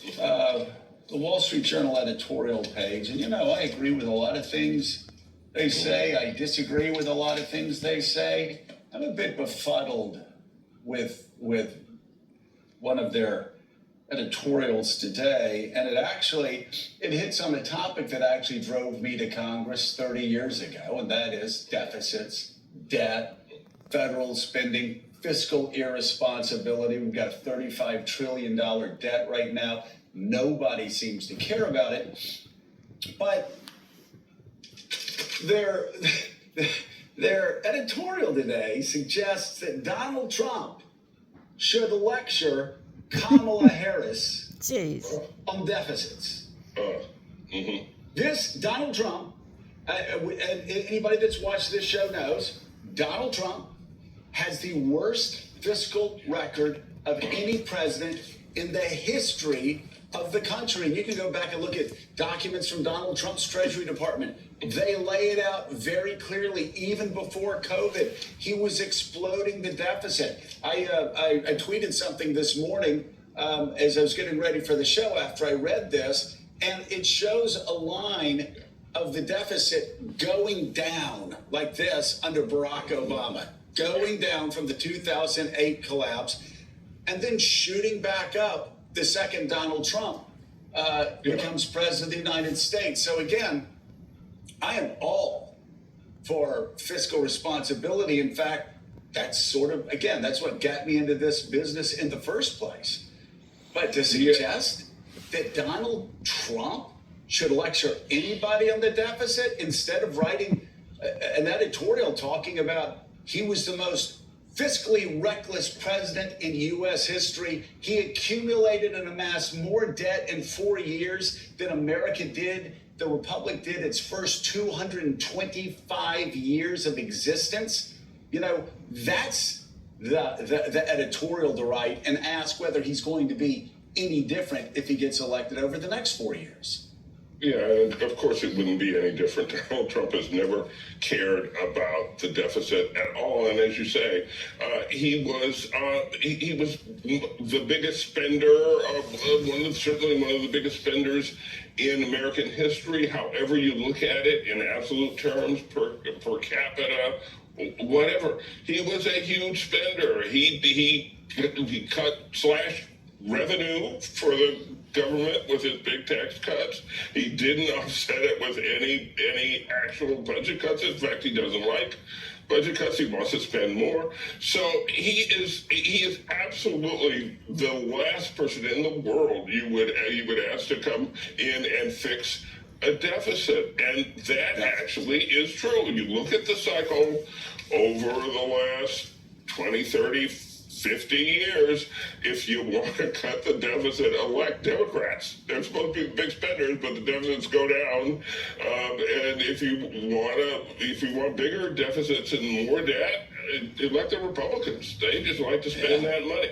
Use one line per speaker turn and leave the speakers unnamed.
the Wall Street Journal editorial page, and I agree with a lot of things they say. I disagree with a lot of things they say. I'm a bit befuddled with one of their editorials today, and it hits on a topic that actually drove me to Congress 30 years ago, and that is deficits, debt, federal spending, fiscal irresponsibility. We've got a $35 trillion debt right now. Nobody seems to care about it, but their editorial today suggests that Donald Trump should lecture Kamala Harris on deficits. This Donald Trump, and anybody that's watched this show knows, Donald Trump has the worst fiscal record of any president in the history of the country. And you can go back and look at documents from Donald Trump's Treasury Department. They lay it out very clearly. Even before COVID, he was exploding the deficit. I tweeted something this morning as I was getting ready for the show after I read this, and it shows a line of the deficit going down like this under Barack Obama, going down from the 2008 collapse, and then shooting back up the second Donald Trump becomes president of the United States. So again, I am all for fiscal responsibility. In fact, that's what got me into this business in the first place. But to suggest that Donald Trump should lecture anybody on the deficit instead of writing an editorial talking about he was the most fiscally reckless president in U.S. history. He accumulated and amassed more debt in 4 years than America did, the Republic did its first 225 years of existence. That's the editorial to write, and ask whether he's going to be any different if he gets elected over the next 4 years.
Yeah, and of course it wouldn't be any different. Donald Trump has never cared about the deficit at all. And as you say, he was the biggest spender, certainly one of the biggest spenders in American history. However you look at it, in absolute terms, per capita, whatever, he was a huge spender. He slashed revenue for the government with his big tax cuts. He didn't offset it with any actual budget cuts. In fact, he doesn't like budget cuts. He wants to spend more. So he is absolutely the last person in the world you would ask to come in and fix a deficit. And that actually is true. You look at the cycle over the last 20, 30, 50 years, if you want to cut the deficit, elect Democrats. They're supposed to be big spenders, but the deficits go down. And if you want bigger deficits and more debt, elect the Republicans. They just like to spend that money.